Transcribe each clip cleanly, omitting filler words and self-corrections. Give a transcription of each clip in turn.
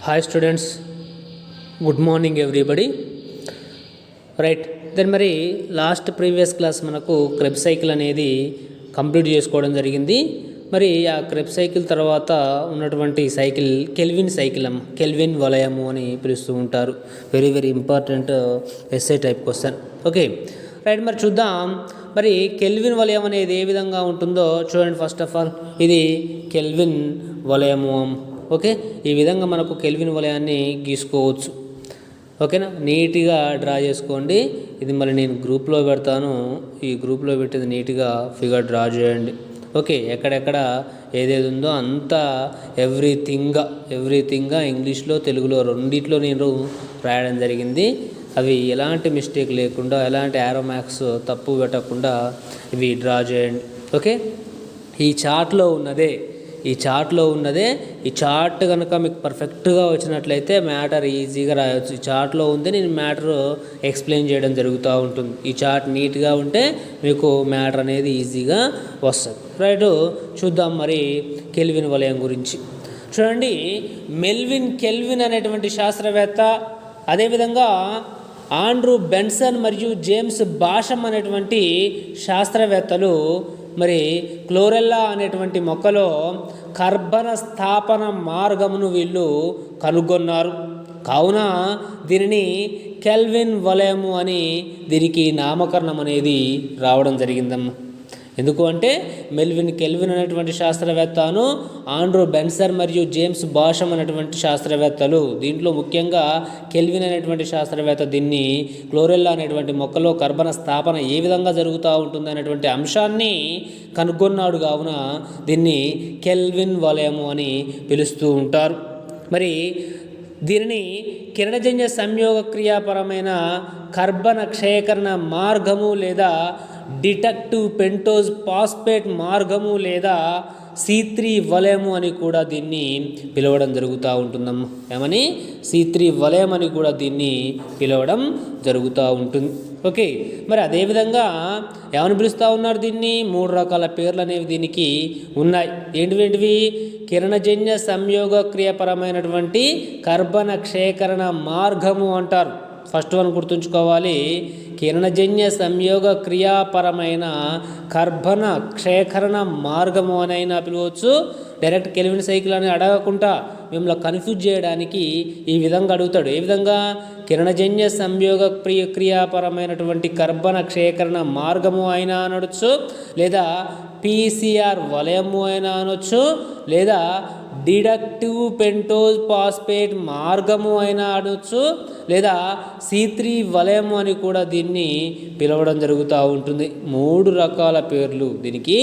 Hi students, good morning everybody. Right, then మరి last previous class మనకు Krebs cycle అనేది complete చేసుకోవడం జరిగింది. మరి ఆ క్రెబ్ సైకిల్ తర్వాత ఉన్నటువంటి సైకిల్ కెల్విన్ వలయము అని పిలుస్తూ ఉంటారు. Very very important SA type question. Okay right, మరి చూద్దాం. మరి కెల్విన్ వలయం అనేది ఏ విధంగా ఉంటుందో చూడండి. ఫస్ట్ ఆఫ్ ఆల్ ఇది కెల్విన్ వలయము. ఓకే, ఈ విధంగా మనకు కెల్విన్ వలయాన్ని గీసుకోవచ్చు. ఓకేనా, నీట్గా డ్రా చేసుకోండి. ఇది మరి నేను గ్రూప్లో పెడతాను, ఈ గ్రూప్లో పెట్టేది నీట్గా ఫిగర్ డ్రా చేయండి. ఓకే, ఎక్కడెక్కడ ఏదేది ఉందో అంతా ఎవ్రీథింగ్గా ఇంగ్లీష్లో తెలుగులో రెండిట్లో నేను రాయడం జరిగింది. అవి ఎలాంటి మిస్టేక్ లేకుండా, ఎలాంటి యారో మార్క్స్ తప్పు పెట్టకుండా ఇవి డ్రా చేయండి. ఓకే, ఈ చార్ట్లో ఉన్నదే ఈ చార్ట్ కనుక మీకు పర్ఫెక్ట్గా వచ్చినట్లయితే మ్యాటర్ ఈజీగా రాయవచ్చు. ఈ చార్ట్లో ఉంది, నేను మ్యాటర్ ఎక్స్ప్లెయిన్ చేయడం జరుగుతూ ఉంటుంది. ఈ చార్ట్ నీట్గా ఉంటే మీకు మ్యాటర్ అనేది ఈజీగా వస్తుంది. రైట్, చూద్దాం మరి కెల్విన్ వలయం గురించి. చూడండి, కెల్విన్ అనేటువంటి శాస్త్రవేత్త, అదేవిధంగా ఆండ్రూ బెన్సన్ మరియు జేమ్స్ బాషమ్ అనేటువంటి శాస్త్రవేత్తలు మరి క్లోరెల్లా అనేటువంటి మొక్కలో కర్బన స్థాపన మార్గమును వీళ్ళు కనుగొన్నారు. కావున దీనిని కెల్విన్ వలయము అని దీనికి నామకరణం అనేది రావడం జరిగిందమ్మా. ఎందుకు అంటే కెల్విన్ అనేటువంటి శాస్త్రవేత్తను, ఆండ్రూ బెన్సన్ మరియు జేమ్స్ బాషమ్ అనేటువంటి శాస్త్రవేత్తలు, దీంట్లో ముఖ్యంగా కెల్విన్ అనేటువంటి శాస్త్రవేత్త దీన్ని క్లోరెల్లా అనేటువంటి మొక్కలో కర్బన స్థాపన ఏ విధంగా జరుగుతూ ఉంటుంది అనేటువంటి అంశాన్ని కనుగొన్నాడు. కావున దీన్ని కెల్విన్ వలయము అని పిలుస్తూ ఉంటారు. మరి దీనిని కిరణజన్య సంయోగ క్రియాపరమైన కర్బన క్షయకరణ మార్గము లేదా డిటెక్టివ్ పెంటోజ్ పాస్పేట్ మార్గము లేదా C3 వలయము అని కూడా దీన్ని పిలవడం జరుగుతూ ఉంటుందమ్మా. ఏమని? C3 వలయం అని కూడా దీన్ని పిలవడం జరుగుతూ ఉంటుంది. ఓకే, మరి అదేవిధంగా ఏమని పిలుస్తూ ఉన్నారు దీన్ని? 3 రకాల పేర్లు అనేవి దీనికి ఉన్నాయి. ఏంటివి? కిరణజన్య సంయోగ క్రియాపరమైనటువంటి కర్బన క్షయకరణ మార్గము అంటారు. ఫస్ట్ వన్ గుర్తుంచుకోవాలి, కిరణజన్య సంయోగ క్రియాపరమైన కర్బన క్షయకరణ మార్గము అని అయినా పిలవచ్చు. డైరెక్ట్ కెల్విన్ సైకిల్ అని అడగకుండా మిమ్మల్ని కన్ఫ్యూజ్ చేయడానికి ఈ విధంగా అడుగుతాడు. ఏ విధంగా? కిరణజన్య సంయోగ క్రియాపరమైనటువంటి కర్బన క్షయకరణ మార్గము అయినా అనొచ్చు, లేదా PCR వలయము అయినా అనొచ్చు, లేదా డిడక్టివ్ పెంటోజ్ పాస్పేట్ మార్గము అయినా అనొచ్చు, లేదా C3 వలయము అని కూడా దీన్ని పిలవడం జరుగుతూ ఉంటుంది. 3 రకాల పేర్లు, దీనికి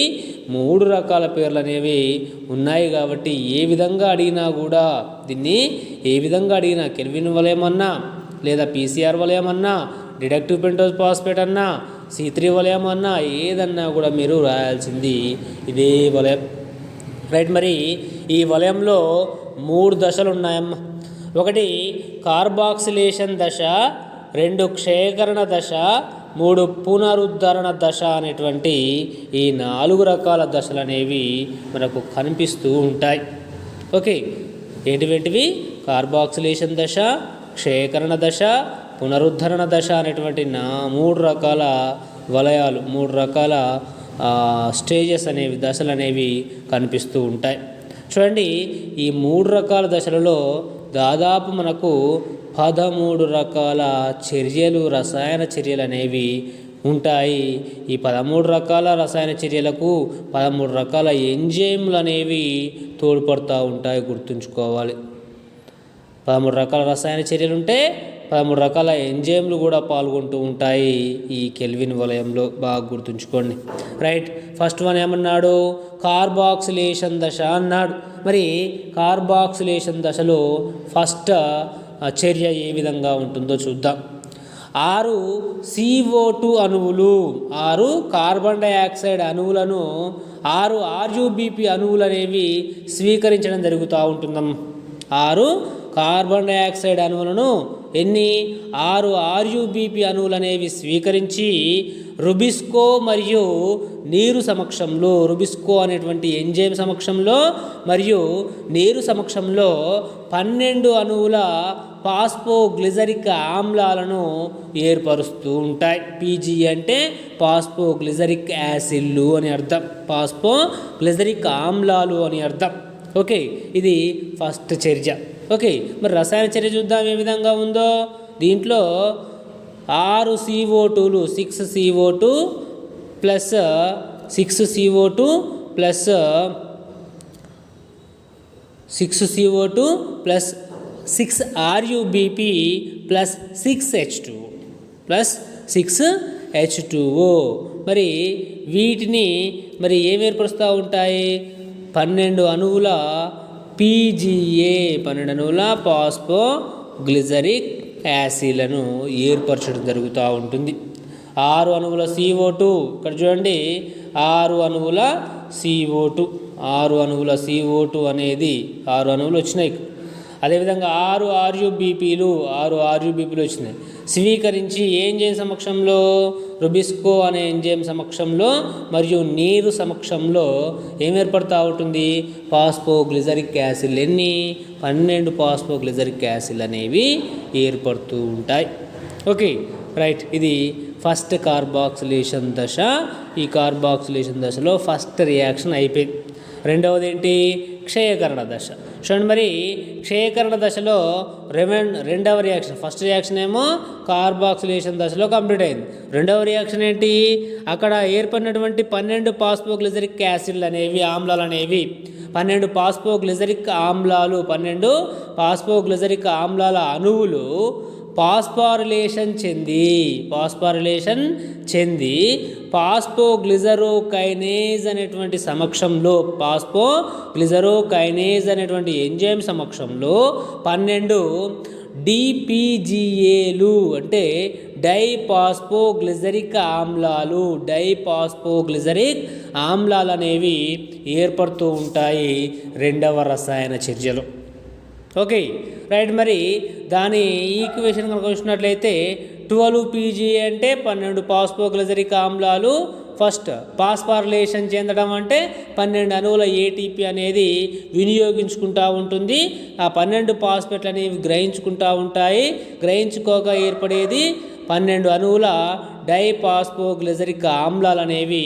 3 రకాల పేర్లు అనేవి ఉన్నాయి. కాబట్టి ఏ విధంగా అడిగినా కూడా దీన్ని కెల్విన్ వలయం అన్నా, లేదా PCR వలయం అన్నా, డిడక్టివ్ పెంటోజ్ పాస్పేట్ అన్నా, C3 వలయం అన్నా, ఏదన్నా కూడా మీరు రాయాల్సింది ఇదే వలయం. రైట్, మరి ఈ వలయంలో 3 దశలు ఉన్నాయమ్మా. 1 కార్బాక్సిలేషన్ దశ, 2 క్షయకరణ దశ, 3 పునరుద్ధరణ దశ అనేటువంటి ఈ 4 రకాల దశలు అనేవి మనకు కనిపిస్తూ ఉంటాయి. ఓకే, ఏంటివి? కార్బాక్సిలేషన్ దశ, క్షయకరణ దశ, పునరుద్ధరణ దశ అనేటువంటి 3 రకాల వలయాలు, 3 రకాల స్టేజెస్ అనేవి, దశలు అనేవి కనిపిస్తూ ఉంటాయి. చూడండి, ఈ 3 రకాల దశలలో దాదాపు మనకు 13 రకాల చర్యలు, రసాయన చర్యలు అనేవి ఉంటాయి. ఈ 13 రకాల రసాయన చర్యలకు 13 రకాల ఎంజైమ్లు అనేవి తోడ్పడుతూ ఉంటాయి. గుర్తుంచుకోవాలి, 13 రకాల రసాయన చర్యలు ఉంటే 13 రకాల ఎంజైమ్లు కూడా పాల్గొంటూ ఉంటాయి ఈ కెల్విన్ వలయంలో. బాగా గుర్తుంచుకోండి. రైట్, ఫస్ట్ వన్ ఏమన్నాడు? కార్బాక్సిలేషన్ దశ అన్నాడు. మరి కార్బాక్సిలేషన్ దశలో ఫస్ట్ చర్య ఏ విధంగా ఉంటుందో చూద్దాం. 6 CO2 అణువులు, 6 కార్బన్ డైఆక్సైడ్ అణువులను 6 RUBP అణువులు అనేవి స్వీకరించడం జరుగుతూ ఉంటుందమ్మా. 6 కార్బన్ డైఆక్సైడ్ అణువులను ఎన్ని 6 ఆర్యుబిపి అణువులు అనేవి స్వీకరించి రుబిస్కో మరియు నీరు సమక్షంలో, రుబిస్కో అనేటువంటి ఎంజైమ్ సమక్షంలో మరియు నీరు సమక్షంలో 12 అణువుల పాస్పోగ్లిజరిక్ ఆమ్లాలను ఏర్పరుస్తూ ఉంటాయి. పీజీ అంటే పాస్పోగ్లిజరిక్ యాసిడ్లు అని అర్థం, పాస్పోగ్లిజరిక్ ఆమ్లాలు అని అర్థం. ఓకే, ఇది ఫస్ట్ చర్య. ఓకే, మరి రసాయన చర్య చూద్దాం ఏ విధంగా ఉందో. దీంట్లో 6 CO2లు 6 CO2 plus 6 CO2 plus 6 CO2 plus 6 RUBP plus 6 H2 plus 6 H2O. మరి వీటిని మరి ఏం ఏర్పరుస్తూ ఉంటాయి? 12 అణువుల PGA, 12 అణువుల పాస్పోగ్లిజరిక్ యాసిడ్లను ఏర్పరచడం జరుగుతూ ఉంటుంది. 6 అణువుల CO2, ఇక్కడ చూడండి 6 అణువుల CO2, 6 అణువుల CO2 అనేది 6 అణువులు వచ్చినాయి. అదేవిధంగా 6 RUBPలు వచ్చినాయి. స్వీకరించి ఏ ఎంజైమ్ సమక్షంలో? రుబిస్కో అనే ఎంజైమ్ సమక్షంలో మరియు నీరు సమక్షంలో ఏం ఏర్పడుతూ ఉంటుంది? పాస్పోగ్లిజరిక్ యాసిడ్లు. ఎన్ని? 12 పాస్పోగ్లిజరిక్ యాసిడ్లు అనేవి ఏర్పడుతూ ఉంటాయి. Okay, right. ఇది ఫస్ట్ కార్బాక్సిలేషన్ దశ. ఈ కార్బాక్సిలేషన్ దశలో ఫస్ట్ రియాక్షన్ అయిపోయింది. రెండవది ఏంటి? క్షయకరణ దశ. చూడండి, మరి క్షయకరణ దశలో రెండవ రియాక్షన్, ఫస్ట్ రియాక్షన్ ఏమో కార్బాక్సిలేషన్ దశలో కంప్లీట్ అయింది. రెండవ రియాక్షన్ ఏంటి? అక్కడ ఏర్పడినటువంటి 12 పాస్పోగ్లిజరిక్ యాసిడ్లు అనేవి, ఆమ్లాలు అనేవి, 12 పాస్పోగ్లిజరిక్ ఆమ్లాలు, 12 పాస్పోగ్లిజరిక్ ఆమ్లాల అణువులు పాస్ఫారిలేషన్ చెంది పాస్పోగ్లిజరోకైనేజ్ అనేటువంటి సమక్షంలో, పాస్పోగ్లిజరోకైనేజ్ అనేటువంటి ఎంజైమ్ సమక్షంలో 12 DPGAలు అంటే డైపాస్పోగ్లిజరిక్ ఆమ్లాలు అనేవి ఏర్పడుతూ ఉంటాయి రెండవ రసాయన చర్యలో. Okay, right. మరి దాని ఈక్వేషన్ కనుక చూసినట్లయితే 12 PGA అంటే 12 పాస్పోగ్లిజరిక్ ఆమ్లాలు ఫస్ట్ పాస్ఫారిలేషన్ చెందడం అంటే 12 అణువుల ATP అనేది వినియోగించుకుంటూ ఉంటుంది. ఆ 12 పాస్పేట్లు అనేవి గ్రహించుకుంటూ ఉంటాయి. గ్రహించుకోక ఏర్పడేది 12 అణువుల డైపాస్పోగ్లిజరిక్ ఆమ్లాలు అనేవి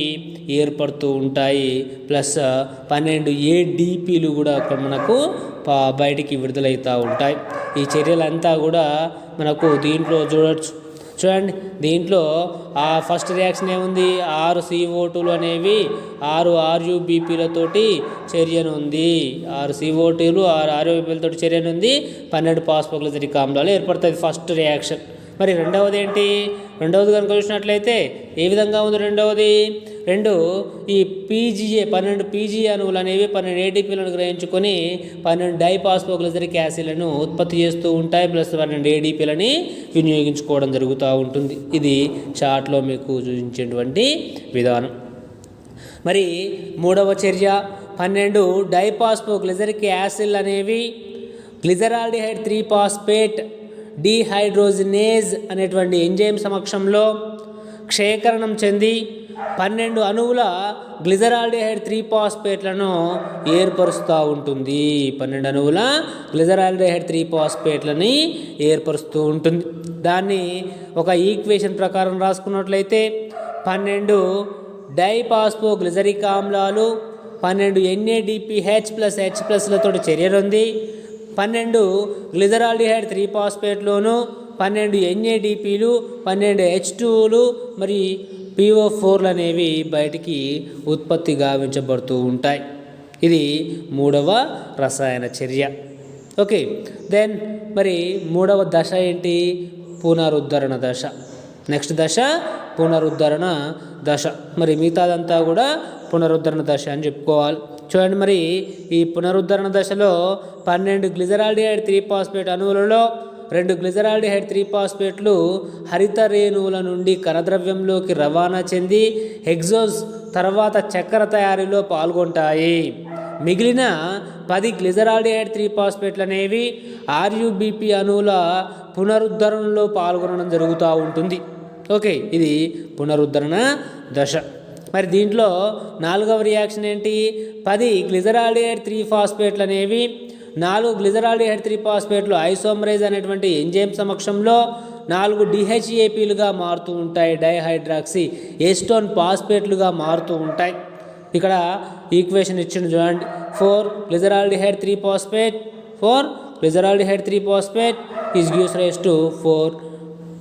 ఏర్పడుతూ ఉంటాయి. ప్లస్ 12 ADPలు కూడా అక్కడ మనకు బయటికి విడుదలవుతూ ఉంటాయి. ఈ చర్యలంతా కూడా మనకు దీంట్లో చూడండి. దీంట్లో ఆ ఫస్ట్ రియాక్షన్ ఏముంది? 6 CO2లు అనేవి 6 RUBPలతోటి చర్యనుంది. 6 CO2లు 6 RUBPలతోటి చర్యనుంది. 12 పాస్పోగ్లిజరిక్ ఆమ్లాలు ఏర్పడుతుంది ఫస్ట్ రియాక్షన్. మరి రెండవది ఏంటి? రెండవది కనుక చూసినట్లయితే ఏ విధంగా ఉంది రెండవది? ఈ 12 PGA అణువులు అనేవి 12 ATPలను గ్రహించుకొని 12 డైపాస్పోగ్లిజరిక్ యాసిడ్లను ఉత్పత్తి చేస్తూ ఉంటాయి. ప్లస్ 12 ADPలని వినియోగించుకోవడం జరుగుతూ ఉంటుంది. ఇది చార్ట్లో మీకు చూపించేటువంటి విధానం. మరి మూడవ చర్య 12 డైపాస్పోగ్లిజరిక్ యాసిడ్లు అనేవి గ్లిజరాల్డిహైడ్ 3-ఫాస్ఫేట్ డీహైడ్రోజినేజ్ అనేటువంటి ఎంజైమ్ సమక్షంలో క్షయకరణం చెంది 12 అణువుల గ్లిజరాల్డిహైడ్ 3-ఫాస్ఫేట్లను ఏర్పరుస్తూ ఉంటుంది. 12 అణువుల గ్లిజరాల్డిహైడ్ 3-ఫాస్ఫేట్లని ఏర్పరుస్తూ ఉంటుంది. దాన్ని ఒక ఈక్వేషన్ ప్రకారం రాసుకున్నట్లయితే 12 డైపాస్పోగ్లిజరిక్ ఆమ్లాలు 12 NADPH+H+లతో చర్యనుంది. 12 గ్లిజరాల్డిహైడ్ 3-ఫాస్ఫేట్లోను 12 NADPలు 12 H2లు మరి PO4లు అనేవి బయటికి ఉత్పత్తి గావించబడుతూ ఉంటాయి. ఇది మూడవ రసాయన చర్య. ఓకే, దెన్ మరి మూడవ దశ ఏంటి? పునరుద్ధరణ దశ. నెక్స్ట్ దశ పునరుద్ధరణ దశ. మరి మిగతాదంతా కూడా పునరుద్ధరణ దశ అని చెప్పుకోవాలి. చూడండి, మరి ఈ పునరుద్ధరణ దశలో 12 గ్లిజరాల్డిహైడ్ 3-ఫాస్ఫేట్ అణువులలో 2 గ్లిజరాల్డిహైడ్ 3-ఫాస్ఫేట్లు హరిత రేణువుల నుండి కణద్రవ్యంలోకి రవాణా చెంది హెక్సోజ్ తర్వాత చక్కెర తయారీలో పాల్గొంటాయి. మిగిలిన 10 గ్లిజరాల్డిహైడ్ 3-ఫాస్ఫేట్లు అనేవి RUBP అణువుల పునరుద్ధరణలో పాల్గొనడం జరుగుతూ ఉంటుంది. ఓకే, ఇది పునరుద్ధరణ దశ. మరి దీంట్లో 4వ రియాక్షన్ ఏంటి? 10 గ్లిజరాల్డిహైడ్ 3-ఫాస్ఫేట్లు అనేవి 4 గ్లిజరాల్డిహైడ్ 3-ఫాస్ఫేట్లు ఐసోమరైజ్ అనేటువంటి ఎంజైమ్ సమక్షంలో 4 డిహెచ్ఏపీలుగా మారుతూ ఉంటాయి, డైహైడ్రాక్సీ ఎస్టోన్ ఫాస్ఫేట్లుగా మారుతూ ఉంటాయి. ఇక్కడ ఈక్వేషన్ ఇచ్చింది చూడండి. 4 glyceraldehyde three phosphate 4 glyceraldehyde three phosphate is gives rise to 4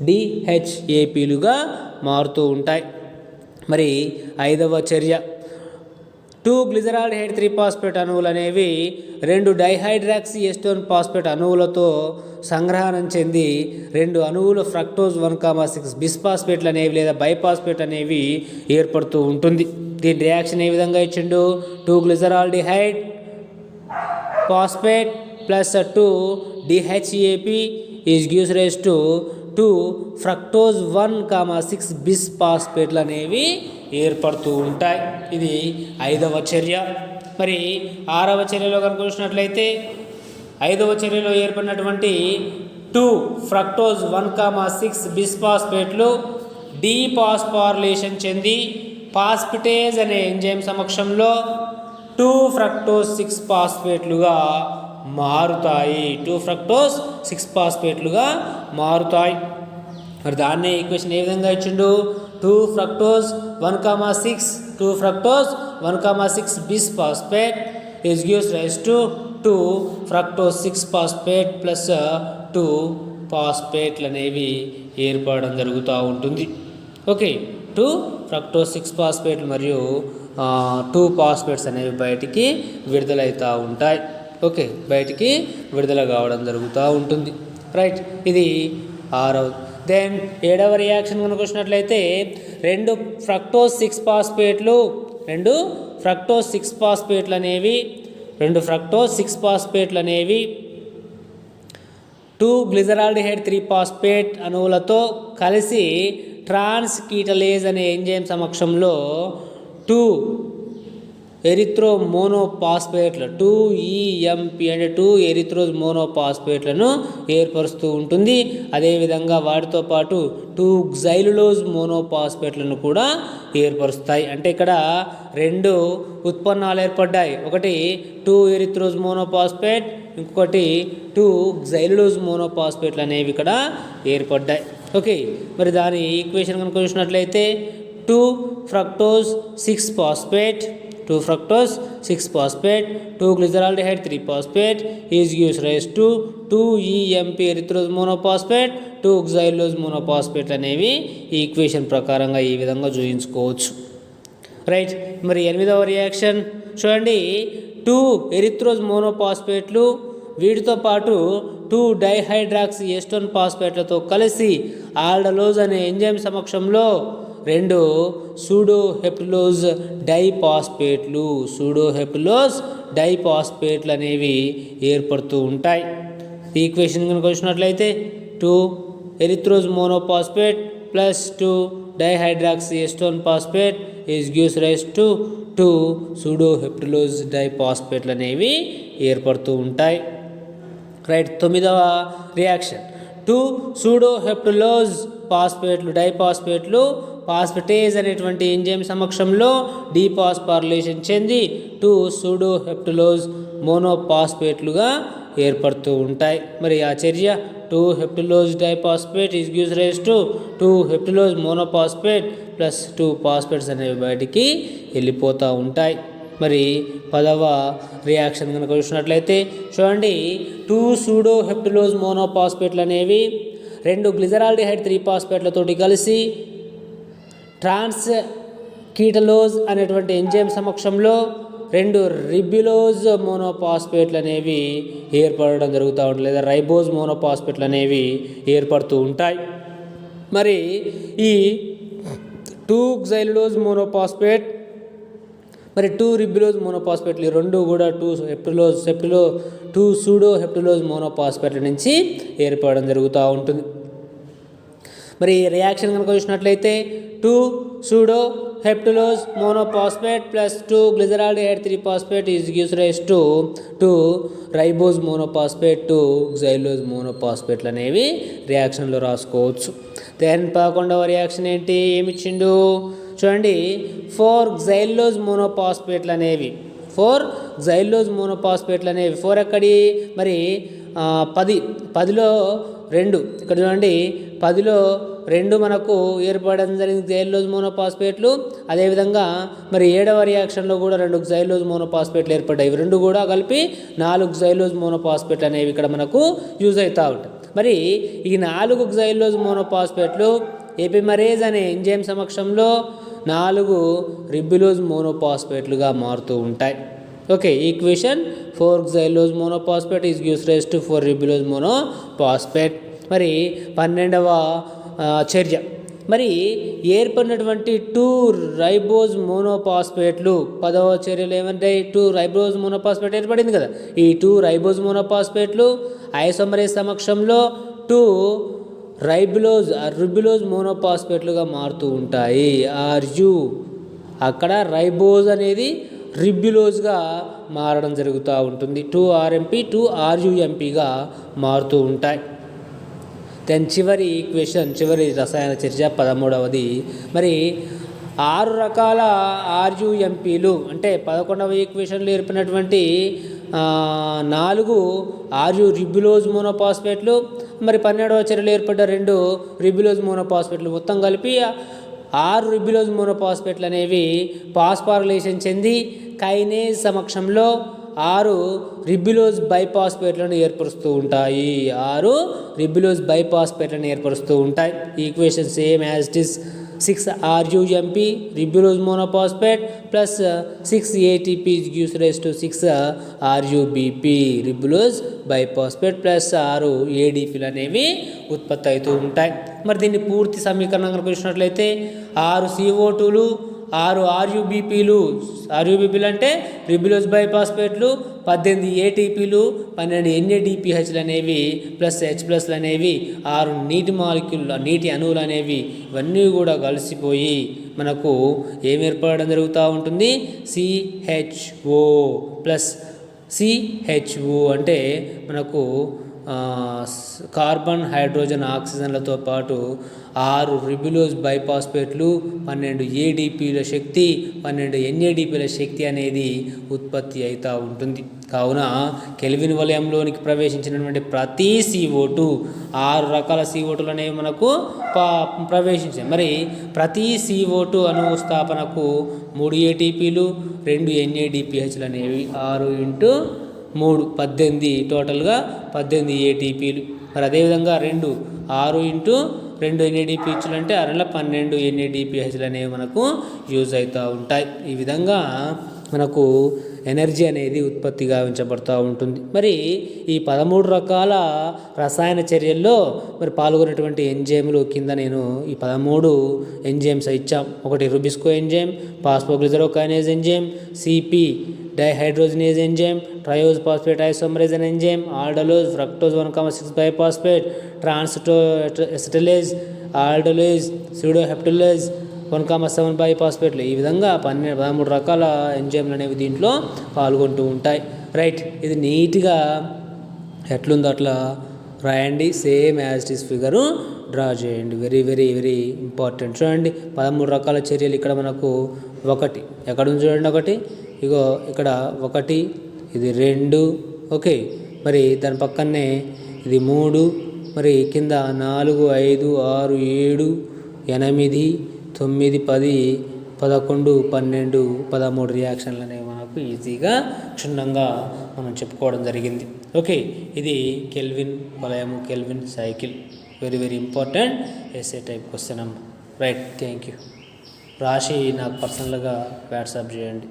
డిహెచ్ఏపీలుగా మారుతూ ఉంటాయి. మరి 5వ చర్య 2 గ్లిజరాల్డిహైడ్ 3-ఫాస్ఫేట్ అణువులు అనేవి 2 డైహైడ్రాక్సీ ఎస్టోన్ ఫాస్ఫేట్ అణువులతో సంగ్రహణం చెంది 2 అణువులు ఫ్రక్టోజ్ 1,6 బిస్ఫాస్ఫేట్లు అనేవి లేదా బైఫాస్ఫేట్ అనేవి ఏర్పడుతూ ఉంటుంది. దీని రియాక్షన్ ఏ విధంగా ఇచ్చిండు? 2 glyceraldehyde phosphate plus 2 DHAP is gives rise to 2 fructose 1,6 బిస్ఫాస్ఫేట్లు అనేవి ఏర్పడుతూ ఉంటాయి. ఇది 5వ చర్య. మరి 6వ చర్యలో కనుక చూసినట్లయితే 5వ చర్యలో ఏర్పడినటువంటి 2 ఫ్రక్టోజ్ 1,6 బిస్ఫాస్ఫేట్లు డీపాస్పారిలేషన్ చెంది ఫాస్ఫిటేజ్ అనే ఎంజైమ్ సమక్షంలో 2 ఫ్రక్టోజ్ 6 ఫాస్ఫేట్లుగా మారుతాయి. 2 ఫ్రక్టోజ్ 6 ఫాస్ఫేట్లుగా మారుతాయి. మరి దాన్నే ఈక్వేషన్ ఏ విధంగా ఇచ్చిండు? 2 fructose 1,6 2 fructose 1,6 bisphosphate is gives rise to 2 fructose 6 phosphate plus 2 ఫాస్ఫేట్లు అనేవి ఏర్పడడం జరుగుతూ ఉంటుంది. ఓకే, 2 ఫ్రక్టోజ్ 6 ఫాస్ఫేట్లు మరియు 2 ఫాస్ఫేట్స్ అనేవి బయటికి విడుదలవుతూ ఉంటాయి. ఓకే, బయటికి విడుదల కావడం జరుగుతూ ఉంటుంది. రైట్, ఇది 6వ. దెన్ 7వ రియాక్షన్ కనుక వచ్చినట్లయితే 2 ఫ్రక్టోజ్ 6 ఫాస్ఫేట్లు 2 ఫ్రక్టోజ్ 6 ఫాస్ఫేట్లు అనేవి 2 గ్లిజరాల్డిహైడ్ 3-ఫాస్ఫేట్ అణువులతో కలిసి ట్రాన్స్ కీటలేజ్ అనే ఎంజైమ్ సమక్షంలో 2 ఎరిత్రో మోనోఫాస్ఫేట్లు 2EMP అంటే 2 ఎరిత్రోజ్ మోనోఫాస్ఫేట్లను ఏర్పరుస్తూ ఉంటుంది. అదేవిధంగా వాటితో పాటు 2 గ్జైలులోజ్ మోనోఫాస్ఫేట్లను కూడా ఏర్పరుస్తాయి. అంటే ఇక్కడ 2 ఉత్పన్నాలు ఏర్పడ్డాయి. ఒకటి 2 ఎరిత్రోజ్ మోనోఫాస్ఫేట్, ఇంకొకటి 2 గ్జైలులోజ్ మోనోఫాస్ఫేట్లు అనేవి ఇక్కడ ఏర్పడ్డాయి. ఓకే, మరి దాని ఈక్వేషన్ కనుక చూసినట్లయితే 2 fructose 6 phosphate 2 fructose 6 phosphate 2 glyceraldehyde three phosphate is gives rise to 2EMP erythrose monophosphate 2 xylose monophosphate అనేవి ఈ ఈక్వేషన్ ప్రకారంగా ఈ విధంగా చూపించుకోవచ్చు. రైట్, మరి 8వ రియాక్షన్ చూడండి. 2 ఎరిత్రోజ్ మోనోఫాస్ఫేట్లు వీటితో పాటు 2 డైహైడ్రాక్సీ ఎస్టోన్ ఫాస్ఫేట్లతో కలిసి ఆల్డలోజ్ అనే ఎంజైమ్ సమక్షంలో 2 సూడోహెప్టిలోజ్ డైఫాస్ఫేట్లు అనేవి ఏర్పడుతూ ఉంటాయి. ఈక్వేషన్ కనుక వచ్చినట్లయితే 2 erythrose monophosphate plus 2 dihydroxy acetone phosphate is gives rise to 2 sedoheptulose డైఫాస్ఫేట్లు అనేవి ఏర్పడుతూ ఉంటాయి. రైట్, 9వ రియాక్షన్ 2 సూడోహెప్టిలోజ్ డైఫాస్ఫేట్లు ఫాస్ఫిటేజ్ అనేటువంటి ఎంజైమ్ సమక్షంలో డీపాస్పారిలేషన్ చెంది 2 సూడోహెప్టిలోజ్ మోనోఫాస్ఫేట్లుగా ఏర్పడుతూ ఉంటాయి. మరి ఆ చర్య 2 heptulose diphosphate is gives rise to 2 heptulose monophosphate plus 2 phosphates అనేవి బయటికి వెళ్ళిపోతూ ఉంటాయి. మరి 10వ రియాక్షన్ కనుక చూసినట్లయితే చూడండి. 2 సూడోహెప్టిలోజ్ మోనోఫాస్ఫేట్లు అనేవి 2 గ్లిజరాల్డిహైడ్ 3-ఫాస్ఫేట్లతోటి కలిసి ట్రాన్స్ కీటలోజ్ అనేటువంటి ఎంజైమ్ సమక్షంలో 2 రిబిలోజ్ మోనోఫాస్ఫేట్లు అనేవి ఏర్పడడం జరుగుతూ ఉంటుంది, లేదా రైబోజ్ మోనోఫాస్ఫేట్లు అనేవి ఏర్పడుతూ ఉంటాయి. మరి ఈ 2 గ్జైలులోజ్ మోనోఫాస్ఫేట్ మరి 2 రిబిలోజ్ మోనోఫాస్ఫేట్లు ఈ రెండు కూడా 2 సూడో హెప్టిలోజ్ మోనోఫాస్ఫేట్ల నుంచి ఏర్పడడం జరుగుతూ ఉంటుంది. మరి రియాక్షన్ కనుక చూసినట్లయితే 2 pseudo heptulose monophosphate plus 2 glyceraldehyde 3 phosphate is gives rise to 2 ribose monophosphate to xylose monophosphate అనేవి రియాక్షన్లో రాసుకోవచ్చు. దెన్ 11వ రియాక్షన్ ఏంటి, ఏమిచ్చిండు చూడండి, 4 xylose monophosphate అనేవి 4 ఎక్కడి మరి 10లో 2 ఇక్కడ చూడండి, 10లో 2 మనకు ఏర్పడడం జరిగింది జైలోజ్ మోనోపాస్పేట్లు. అదేవిధంగా మరి 7వ రియాక్షన్లో కూడా 2 జైలోజ్ మోనోపాస్పేట్లు ఏర్పడ్డాయి. ఇవి 2 కూడా కలిపి 4 జైలోజ్ మోనోపాస్పేట్లు అనేవి ఇక్కడ మనకు యూజ్ అవుతూ ఉంటాయి. మరి ఈ 4 జైలోజ్ మోనోపాస్పేట్లు ఎపిమరేజ్ అనే ఎంజైమ్ సమక్షంలో 4 రిబ్బులోజ్ మోనోపాస్పేట్లుగా మారుతూ ఉంటాయి. Okay, equation 4 xylose monophosphate is gives rise to 4 ribulose monophosphate. మరి 12వ చర్య, మరి ఏర్పడినటువంటి 2 రైబోజ్ మోనోపాస్పేట్లు 10వ చర్యలు ఏమంటాయి, 2 రైబోజ్ మోనోపాస్పేట్ ఏర్పడింది కదా. ఈ 2 రైబోజ్ మోనోపాస్పేట్లు ఐసోమరేజ్ సమక్షంలో 2 రిబులోజ్ మోనోపాస్పేట్లుగా మారుతూ ఉంటాయి. ఆర్యు అక్కడ రైబోజ్ అనేది రిబ్యులోజ్గా మారడం జరుగుతూ ఉంటుంది. 2RMP 2RUMPగా మారుతూ ఉంటాయి. దెన్ చివరి ఈక్వేషన్, చివరి రసాయన చర్చ 13వది. మరి 6 రకాల RUMPలు అంటే 11వ ఈక్వేషన్లో ఏర్పడినటువంటి 4 రిబ్యులోజ్ మోనోపాస్పేట్లు, మరి 12వ చర్యలో ఏర్పడ్డ 2 రిబ్యులోజ్ మోనోపాస్పేట్లు మొత్తం కలిపి 6 రిబ్యులోజ్ మోనోపాస్పేట్లు అనేవి పాస్పారిలేషన్ చెంది కైనేజ్ సమక్షంలో 6 రిబ్యులోజ్ బైపాస్పేట్లను ఏర్పరుస్తూ ఉంటాయి. 6 రిబ్యులోజ్ బైపాస్పేట్లను ఏర్పరుస్తూ ఉంటాయి. Equation same as it is. 6 RUMP ribulose monophosphate plus 6 ATP gives rise to 6 RUBP ribulose biphosphate plus 6 ADPలు అనేవి ఉత్పత్తి అవుతూ ఉంటాయి. మరి దీన్ని పూర్తి సమీకరణం కనుక చూసినట్లయితే 6 CO2లు 6 RUBPలు అంటే రిబ్యులోజ్ బైపాస్పేట్లు, 18 ATPలు, 12 NADPHలు అనేవి ప్లస్ H+ అనేవి 6 నీటి మాలిక్యూల్ నీటి అణువులు అనేవి ఇవన్నీ కూడా కలిసిపోయి మనకు ఏమి ఏర్పడడం జరుగుతూ ఉంటుంది, CHO ప్లస్ CHO అంటే మనకు కార్బన్ హైడ్రోజన్ ఆక్సిజన్లతో పాటు 6 రిబ్యులోజ్ బైపాస్పేట్లు, 12 ADPల శక్తి, 12 NADPల శక్తి అనేది ఉత్పత్తి అవుతూ ఉంటుంది. కావున కెల్విన్ వలయంలోనికి ప్రవేశించినటువంటి ప్రతి CO2 6 రకాల CO2లు అనేవి మనకు ప్రవేశించాయి. మరి ప్రతి CO2 అణువు స్థాపనకు 3 ATPలు 2 NADPHలు అనేవి 6 × 3 18 టోటల్గా 18 ATPలు. మరి అదేవిధంగా 6 × 2 NADPHలు అంటే 12 NADPHలు అనేవి మనకు యూజ్ అవుతూ ఉంటాయి. ఈ విధంగా మనకు ఎనర్జీ అనేది ఉత్పత్తి గావించబడుతూ ఉంటుంది. మరి ఈ 13 రకాల రసాయన చర్యల్లో మరి పాల్గొనేటువంటి ఎంజైములు కింద నేను ఈ 13 ఎంజైమ్స్ ఇచ్చాం. ఒకటి RuBisCO enzyme, phosphoglycerokinase enzyme, CP dehydrogenase enzyme, triose phosphate isomerase enzyme, aldolase fructose 1,6 biphosphate, transacetylase, aldolase, sedoheptulose 1,7 బైఫాస్ఫేట్లు. ఈ విధంగా 13 రకాల ఎంజైమ్లు అనేవి దీంట్లో పాల్గొంటూ ఉంటాయి. రైట్, ఇది నీట్గా ఎట్లుందో అట్లా రాయండి. Same as it is figure draw చేయండి. Very very very important. చూడండి 13 రకాల చర్యలు ఇక్కడ మనకు ఒకటి ఎక్కడ ఉంది చూడండి, ఒకటి ఇగో ఇక్కడ 1, ఇది 2, ఓకే. మరి దాని పక్కనే ఇది 3, మరి కింద 4, 5, 6, 7, 8, 9, 10, 11, 12, 13 రియాక్షన్లు అనేవి మనకు ఈజీగా క్షుణ్ణంగా మనం చెప్పుకోవడం జరిగింది. ఓకే, ఇది కెల్విన్ వలయము, Calvin cycle. Very very important SA type question అమ్మ. Right, thank you. రాసి నాకు పర్సనల్గా వాట్సాప్ చేయండి.